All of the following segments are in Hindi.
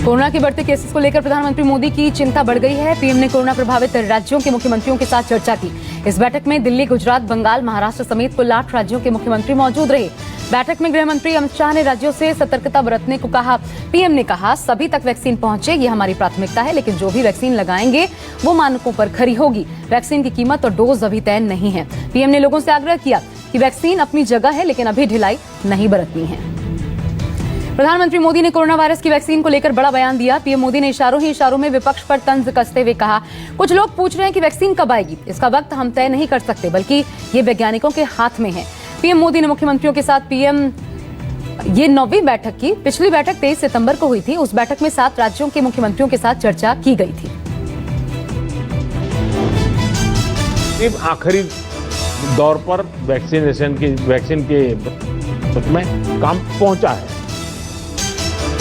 कोरोना के बढ़ते केसेस को लेकर प्रधानमंत्री मोदी की चिंता बढ़ गई है। पीएम ने कोरोना प्रभावित राज्यों के मुख्यमंत्रियों के साथ चर्चा की। इस बैठक में दिल्ली, गुजरात, बंगाल, महाराष्ट्र समेत कुल 8 राज्यों के मुख्यमंत्री मौजूद रहे। बैठक में गृह मंत्री अमित शाह ने राज्यों से सतर्कता बरतने को कहा। पीएम ने कहा, सभी तक वैक्सीन पहुंचे, ये हमारी प्राथमिकता है, लेकिन जो भी वैक्सीन लगाएंगे वो मानकों पर खरी होगी। वैक्सीन की कीमत और डोज अभी तय नहीं है। पीएम ने लोगों से आग्रह किया कि वैक्सीन अपनी जगह है, लेकिन अभी ढिलाई नहीं बरतनी है। प्रधानमंत्री मोदी ने कोरोना वायरस की वैक्सीन को लेकर बड़ा बयान दिया। पीएम मोदी ने इशारों ही इशारों में विपक्ष पर तंज कसते हुए कहा, कुछ लोग पूछ रहे हैं कि वैक्सीन कब आएगी। इसका वक्त हम तय नहीं कर सकते, बल्कि ये वैज्ञानिकों के हाथ में है। पीएम मोदी ने मुख्यमंत्रियों के साथ ये 9वीं बैठक की। पिछली बैठक 23 सितंबर को हुई थी। उस बैठक में 7 राज्यों के मुख्यमंत्रियों के साथ चर्चा की गई थी। आखिरी दौर पर वैक्सीन के में काम पहुंचा है।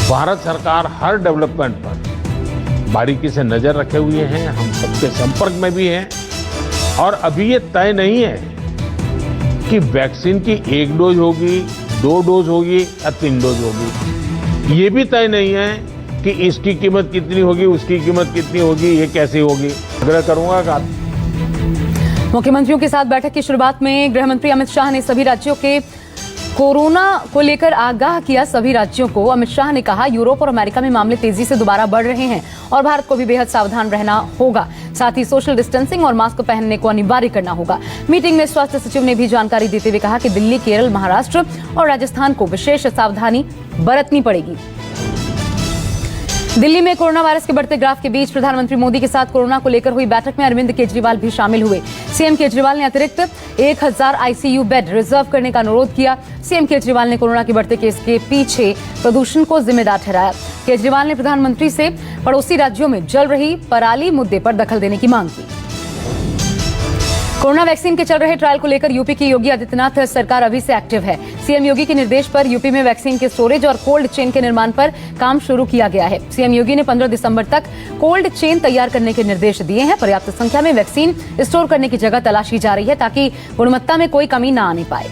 भारत सरकार हर डेवलपमेंट पर बारीकी से नजर रखे हुए हैं। हम सबके संपर्क में भी हैं और अभी ये तय नहीं है कि वैक्सीन की 1 डोज होगी, 2 डोज होगी या 3 डोज होगी। ये भी तय नहीं है कि इसकी कीमत कितनी होगी, उसकी कीमत कितनी होगी, ये कैसे होगी। आग्रह करूंगा कि मुख्यमंत्रियों के साथ बैठक की शुरुआत में गृह मंत्री अमित शाह ने सभी राज्यों के कोरोना को लेकर आगाह किया। सभी राज्यों को अमित शाह ने कहा, यूरोप और अमेरिका में मामले तेजी से दोबारा बढ़ रहे हैं और भारत को भी बेहद सावधान रहना होगा। साथ ही सोशल डिस्टेंसिंग और मास्क पहनने को अनिवार्य करना होगा। मीटिंग में स्वास्थ्य सचिव ने भी जानकारी देते हुए कहा कि दिल्ली, केरल, महाराष्ट्र और राजस्थान को विशेष सावधानी बरतनी पड़ेगी। दिल्ली में कोरोना वायरस के बढ़ते ग्राफ के बीच प्रधानमंत्री मोदी के साथ कोरोना को लेकर हुई बैठक में अरविंद केजरीवाल भी शामिल हुए। सीएम केजरीवाल ने अतिरिक्त 1000 आईसीयू बेड रिजर्व करने का अनुरोध किया। सीएम केजरीवाल ने कोरोना के बढ़ते केस के पीछे प्रदूषण को जिम्मेदार ठहराया। केजरीवाल ने प्रधानमंत्री से पड़ोसी राज्यों में जल रही पराली मुद्दे पर दखल देने की मांग की। कोरोना वैक्सीन के चल रहे ट्रायल को लेकर यूपी की योगी आदित्यनाथ सरकार अभी से एक्टिव है। सीएम योगी के निर्देश पर यूपी में वैक्सीन के स्टोरेज और कोल्ड चेन के निर्माण पर काम शुरू किया गया है। सीएम योगी ने 15 दिसंबर तक कोल्ड चेन तैयार करने के निर्देश दिए हैं। पर्याप्त संख्या में वैक्सीन स्टोर करने की जगह तलाशी जा रही है ताकि गुणवत्ता में कोई कमी न आने पाए।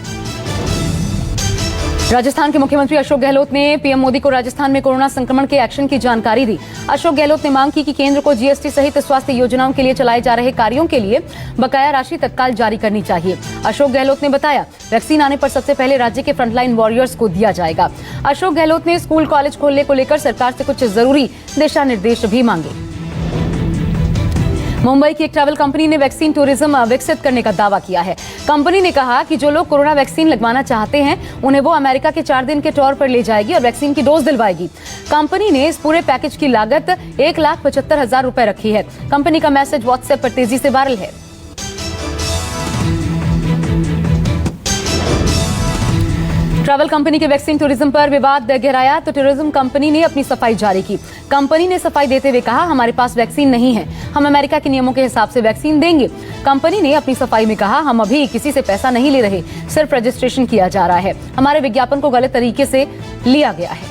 राजस्थान के मुख्यमंत्री अशोक गहलोत ने पीएम मोदी को राजस्थान में कोरोना संक्रमण के एक्शन की जानकारी दी। अशोक गहलोत ने मांग की कि केंद्र को जीएसटी सहित स्वास्थ्य योजनाओं के लिए चलाए जा रहे कार्यों के लिए बकाया राशि तत्काल जारी करनी चाहिए। अशोक गहलोत ने बताया, वैक्सीन आने पर सबसे पहले राज्य के फ्रंटलाइन वॉरियर्स को दिया जाएगा। अशोक गहलोत ने स्कूल कॉलेज खोलने को लेकर सरकार से कुछ जरूरी दिशा निर्देश भी मांगे। मुंबई की एक ट्रैवल कंपनी ने वैक्सीन टूरिज्म विकसित करने का दावा किया है। कंपनी ने कहा कि जो लोग कोरोना वैक्सीन लगवाना चाहते हैं उन्हें वो अमेरिका के 4 दिन के टूर पर ले जाएगी और वैक्सीन की डोज दिलवाएगी। कंपनी ने इस पूरे पैकेज की लागत 1,75,000 रुपए रखी है। कंपनी का मैसेज व्हाट्सएप पर तेजी से वायरल है। ट्रैवल कंपनी के वैक्सीन टूरिज्म पर विवाद गहराया तो टूरिज्म कंपनी ने अपनी सफाई जारी की। कंपनी ने सफाई देते हुए कहा, हमारे पास वैक्सीन नहीं है, हम अमेरिका के नियमों के हिसाब से वैक्सीन देंगे। कंपनी ने अपनी सफाई में कहा, हम अभी किसी से पैसा नहीं ले रहे, सिर्फ रजिस्ट्रेशन किया जा रहा है। हमारे विज्ञापन को गलत तरीके से लिया गया है।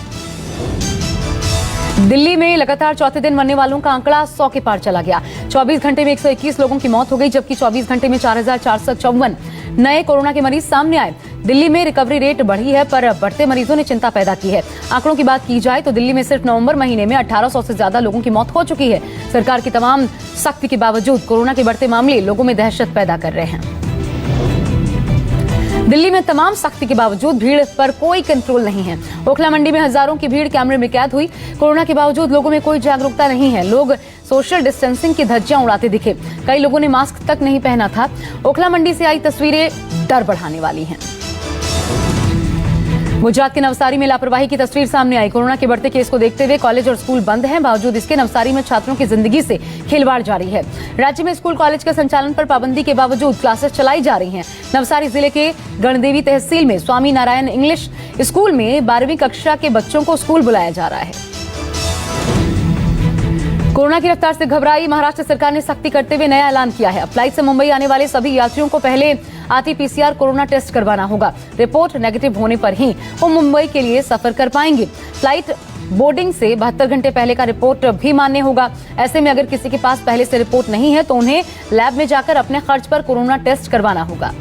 दिल्ली में लगातार चौथे दिन मरने वालों का आंकड़ा 100 के पार चला गया। 24 घंटे में 121 लोगों की मौत हो गई, जबकि 24 घंटे में 4,454 नए कोरोना के मरीज सामने आए। दिल्ली में रिकवरी रेट बढ़ी है, पर बढ़ते मरीजों ने चिंता पैदा की है। आंकड़ों की बात की जाए तो दिल्ली में सिर्फ नवंबर महीने में 1800 से ज्यादा लोगों की मौत हो चुकी है। सरकार की तमाम सख्ती के बावजूद कोरोना के बढ़ते मामले लोगों में दहशत पैदा कर रहे हैं। दिल्ली में तमाम सख्ती के बावजूद भीड़ पर कोई कंट्रोल नहीं है। ओखला मंडी में हजारों की भीड़ कैमरे में कैद हुई। कोरोना के बावजूद लोगों में कोई जागरूकता नहीं है। लोग सोशल डिस्टेंसिंग की धज्जियां उड़ाते दिखे। कई लोगों ने मास्क तक नहीं पहना था। ओखला मंडी से आई तस्वीरें डर बढ़ाने वाली हैं। गुजरात के नवसारी में लापरवाही की तस्वीर सामने आई। कोरोना के बढ़ते केस को देखते हुए कॉलेज और स्कूल बंद हैं। बावजूद इसके नवसारी में छात्रों की जिंदगी से खिलवाड़ जारी है। राज्य में स्कूल कॉलेज के संचालन पर पाबंदी के बावजूद क्लासेस चलाई जा रही हैं। नवसारी जिले के गणदेवी तहसील में स्वामी नारायण इंग्लिश स्कूल में 12वीं कक्षा के बच्चों को स्कूल बुलाया जा रहा है। कोरोना की रफ्तार से घबराई महाराष्ट्र सरकार ने सख्ती करते हुए नया ऐलान किया है। फ्लाइट से मुंबई आने वाले सभी यात्रियों को पहले आरटी-पीसीआर कोरोना टेस्ट करवाना होगा। रिपोर्ट नेगेटिव होने पर ही वो मुंबई के लिए सफर कर पाएंगे। फ्लाइट बोर्डिंग से 72 घंटे पहले का रिपोर्ट भी मान्य होगा। ऐसे में अगर किसी के पास पहले से रिपोर्ट नहीं है तो उन्हें लैब में जाकर अपने खर्च पर कोरोना टेस्ट करवाना होगा।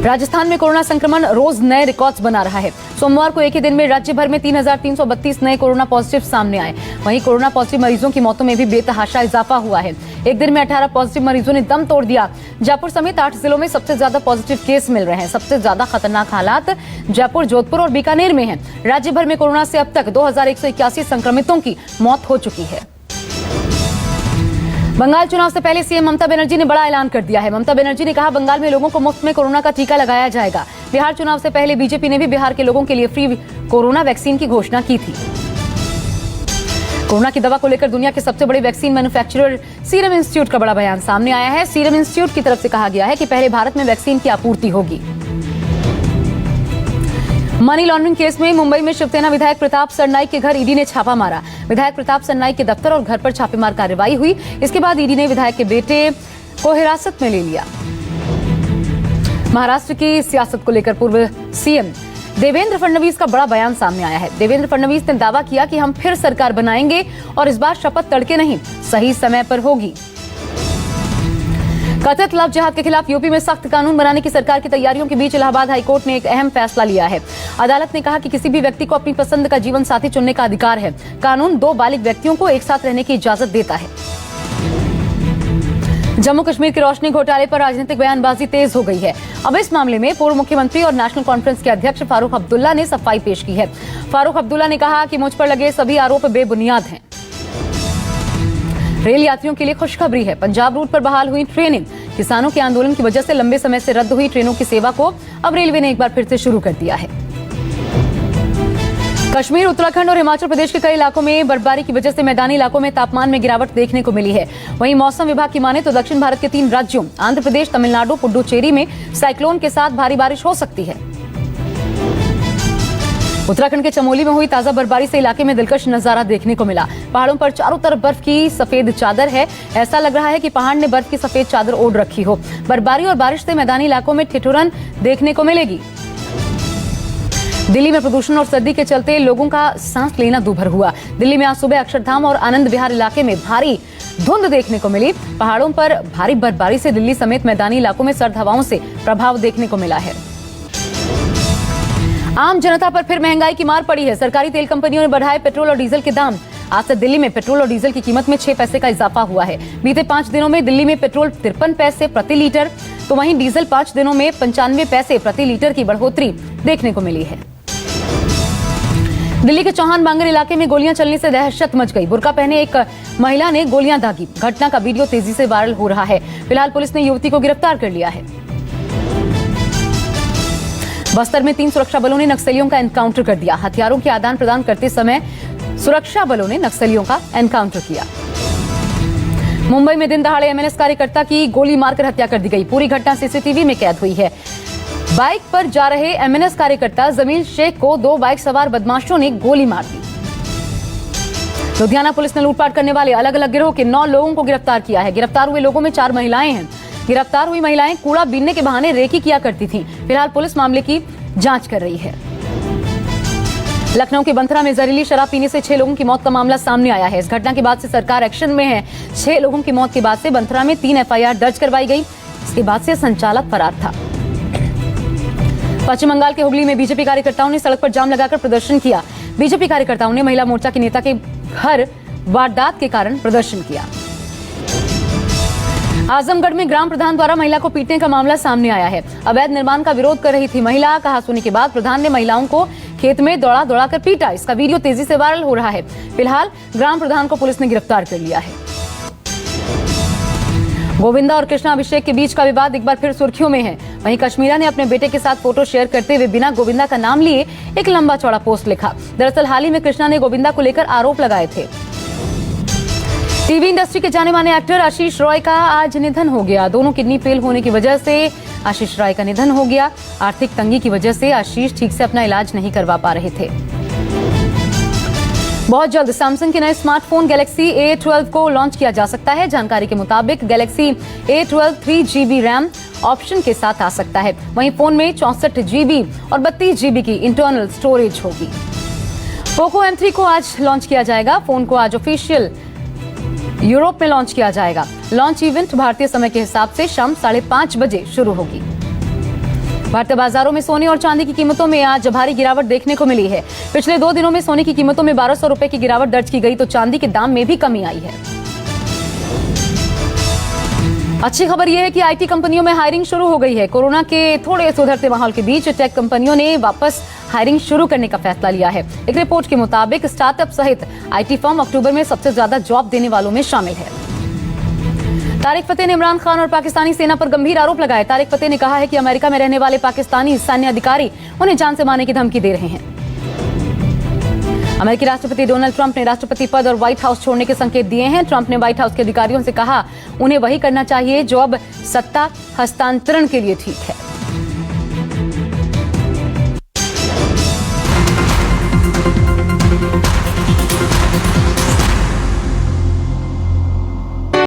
राजस्थान में कोरोना संक्रमण रोज नए रिकॉर्ड्स बना रहा है। सोमवार को एक ही दिन में राज्य भर में 3,332 नए कोरोना पॉजिटिव सामने आए। वहीं कोरोना पॉजिटिव मरीजों की मौतों में भी बेतहाशा इजाफा हुआ है। एक दिन में 18 पॉजिटिव मरीजों ने दम तोड़ दिया। जयपुर समेत 8 जिलों में सबसे ज्यादा पॉजिटिव केस मिल रहे हैं। सबसे ज्यादा खतरनाक हालात जयपुर, जोधपुर और बीकानेर में हैं। राज्य भर में कोरोना से अब तक 2,181 संक्रमितों की मौत हो चुकी है। बंगाल चुनाव से पहले सीएम ममता बनर्जी ने बड़ा ऐलान कर दिया है। ममता बनर्जी ने कहा, बंगाल में लोगों को मुफ्त में कोरोना का टीका लगाया जाएगा। बिहार चुनाव से पहले बीजेपी ने भी बिहार के लोगों के लिए फ्री कोरोना वैक्सीन की घोषणा की थी। कोरोना की दवा को लेकर दुनिया के सबसे बड़े वैक्सीन मैन्युफैक्चरर सीरम इंस्टीट्यूट का बड़ा बयान सामने आया है। सीरम इंस्टीट्यूट की तरफ से कहा गया है कि पहले भारत में वैक्सीन की आपूर्ति होगी। मनी लॉन्ड्रिंग केस में मुंबई में शिवसेना विधायक प्रताप सरनाईक के घर ईडी ने छापा मारा। विधायक प्रताप सरनाईक के दफ्तर और घर पर छापेमार कार्रवाई हुई। इसके बाद ईडी ने विधायक के बेटे को हिरासत में ले लिया। महाराष्ट्र की सियासत को लेकर पूर्व सीएम देवेंद्र फडणवीस का बड़ा बयान सामने आया है। देवेंद्र फडणवीस ने दावा किया कि हम फिर सरकार बनाएंगे और इस बार शपथ तड़के नहीं, सही समय पर होगी। कथित लव जिहाद के खिलाफ यूपी में सख्त कानून बनाने की सरकार की तैयारियों के बीच इलाहाबाद हाईकोर्ट ने एक अहम फैसला लिया है। अदालत ने कहा कि किसी भी व्यक्ति को अपनी पसंद का जीवन साथी चुनने का अधिकार है। कानून 2 बालिग व्यक्तियों को एक साथ रहने की इजाजत देता है। जम्मू कश्मीर के रोशनी घोटाले पर राजनीतिक बयानबाजी तेज हो गई है। अब इस मामले में पूर्व मुख्यमंत्री और नेशनल कॉन्फ्रेंस के अध्यक्ष फारूक अब्दुल्ला ने सफाई पेश की है। फारूक अब्दुल्ला ने कहा कि मुझ पर लगे सभी आरोप बेबुनियाद हैं। रेल यात्रियों के लिए खुशखबरी है। पंजाब रूट पर बहाल हुई ट्रेनें। किसानों के आंदोलन की वजह से लंबे समय से रद्द हुई ट्रेनों की सेवा को अब रेलवे ने एक बार फिर से शुरू कर दिया है। कश्मीर, उत्तराखंड और हिमाचल प्रदेश के कई इलाकों में बर्फबारी की वजह से मैदानी इलाकों में तापमान में गिरावट देखने को मिली है। वहीं मौसम विभाग की माने तो दक्षिण भारत के 3 राज्यों आंध्र प्रदेश, तमिलनाडु, पुडुचेरी में साइक्लोन के साथ भारी बारिश हो सकती है। उत्तराखंड के चमोली में हुई ताजा बर्फबारी से इलाके में दिलकश नजारा देखने को मिला। पहाड़ों पर चारों तरफ बर्फ की सफेद चादर है। ऐसा लग रहा है कि पहाड़ ने बर्फ की सफेद चादर ओढ़ रखी हो। बर्फबारी और बारिश से मैदानी इलाकों में ठिठुरन देखने को मिलेगी। दिल्ली में प्रदूषण और सर्दी के चलते लोगों का सांस लेना दूभर हुआ। दिल्ली में आज सुबह अक्षरधाम और आनंद विहार इलाके में भारी धुंध देखने को मिली। पहाड़ों पर भारी बर्फबारी से दिल्ली समेत मैदानी इलाकों में सर्द हवाओं से प्रभाव देखने को मिला है। आम जनता पर फिर महंगाई की मार पड़ी है। सरकारी तेल कंपनियों ने बढ़ाए पेट्रोल और डीजल के दाम। आज से दिल्ली में पेट्रोल और डीजल की कीमत में 6 पैसे का इजाफा हुआ है। बीते 5 दिनों में दिल्ली में पेट्रोल 53 पैसे प्रति लीटर, तो वहीं डीजल 5 दिनों में 95 पैसे प्रति लीटर की बढ़ोतरी देखने को मिली है। दिल्ली के चौहान बांगर इलाके में गोलियां चलने से दहशत मच गई। बुर्का पहने एक महिला ने गोलियां दागी। घटना का वीडियो तेजी से वायरल हो रहा है। फिलहाल पुलिस ने युवती को गिरफ्तार कर लिया है। बस्तर में 3 सुरक्षा बलों ने नक्सलियों का एनकाउंटर कर दिया। हथियारों के आदान प्रदान करते समय सुरक्षा बलों ने नक्सलियों का एनकाउंटर किया। मुंबई में दिन दहाड़े एमएनएस कार्यकर्ता की गोली मारकर हत्या कर दी गई। पूरी घटना सीसीटीवी में कैद हुई है। बाइक पर जा रहे एमएनएस कार्यकर्ता जमील शेख को 2 बाइक सवार बदमाशों ने गोली मार दी। लुधियाना पुलिस ने लूटपाट करने वाले अलग अलग गिरोह के 9 लोगों को गिरफ्तार किया है। गिरफ्तार हुए लोगों में 4 महिलाएं हैं। गिरफ्तार हुई महिलाएं कूड़ा बीनने के बहाने रेकी किया करती थीं। फिलहाल पुलिस मामले की जांच कर रही है। लखनऊ के बंथरा में जहरीली शराब पीने से 6 लोगों की मौत का मामला सामने आया है। इस घटना के बाद से सरकार एक्शन में है। 6 लोगों की मौत के बाद से बंथरा में 3 एफआईआर दर्ज करवाई गई। इसके बाद से संचालक फरार था। पश्चिम बंगाल के हुगली में बीजेपी कार्यकर्ताओं ने सड़क पर जाम लगाकर प्रदर्शन किया। बीजेपी कार्यकर्ताओं ने महिला मोर्चा के नेता के घर वारदात के कारण प्रदर्शन किया। आजमगढ़ में ग्राम प्रधान द्वारा महिला को पीटने का मामला सामने आया है। अवैध निर्माण का विरोध कर रही थी महिला। कहासुनी के बाद प्रधान ने महिलाओं को खेत में दौड़ा दौड़ाकर पीटा। इसका वीडियो तेजी से वायरल हो रहा है। फिलहाल ग्राम प्रधान को पुलिस ने गिरफ्तार कर लिया है। गोविंदा और कृष्णा अभिषेक के बीच का विवाद एक बार फिर सुर्खियों में है। वहीं कश्मीरा ने अपने बेटे के साथ फोटो शेयर करते हुए बिना गोविंदा का नाम लिए एक लंबा चौड़ा पोस्ट लिखा। दरअसल हाल ही में कृष्णा ने गोविंदा को लेकर आरोप लगाए थे। टीवी इंडस्ट्री के जाने माने एक्टर आशीष रॉय का आज निधन हो गया। दोनों किडनी फेल होने की वजह से आशीष रॉय का निधन हो गया। आर्थिक तंगी की वजह से आशीष ठीक से अपना इलाज नहीं करवा पा रहे थे। बहुत जल्द सैमसंग के नए स्मार्टफोन गैलेक्सी A12 को लॉन्च किया जा सकता है। जानकारी के मुताबिक Galaxy A12 3GB RAM option के साथ आ सकता है। वहीं फोन में 64GB और 32GB की इंटरनल स्टोरेज होगी। पोको M3 को आज लॉन्च किया जाएगा। फोन को आज ऑफिशियल यूरोप में लॉन्च किया जाएगा। लॉन्च इवेंट भारतीय समय के हिसाब से शाम 5:30 बजे शुरू होगी। भारतीय बाजारों में सोने और चांदी की कीमतों में आज भारी गिरावट देखने को मिली है। पिछले 2 दिनों में सोने की कीमतों में 1200 रुपए की गिरावट दर्ज की गई तो चांदी के दाम में भी कमी आई है। अच्छी खबर यह है कि आईटी कंपनियों में हायरिंग शुरू हो गई है। कोरोना के थोड़े सुधरते माहौल के बीच टेक कंपनियों ने वापस हायरिंग शुरू करने का फैसला लिया है। एक रिपोर्ट के मुताबिक स्टार्टअप सहित आईटी फर्म अक्टूबर में सबसे ज्यादा जॉब देने वालों में शामिल है। तारिक फतेह ने इमरान खान और पाकिस्तानी सेना पर गंभीर आरोप लगाए। तारिक फतेह ने कहा है कि अमेरिका में रहने वाले पाकिस्तानी सैन्य अधिकारी उन्हें जान से मारने की धमकी दे रहे हैं। अमेरिकी राष्ट्रपति डोनाल्ड ट्रंप ने राष्ट्रपति पद और व्हाइट हाउस छोड़ने के संकेत दिए हैं। ट्रंप ने व्हाइट हाउस के अधिकारियों से कहा उन्हें वही करना चाहिए जो अब सत्ता हस्तांतरण के लिए ठीक है।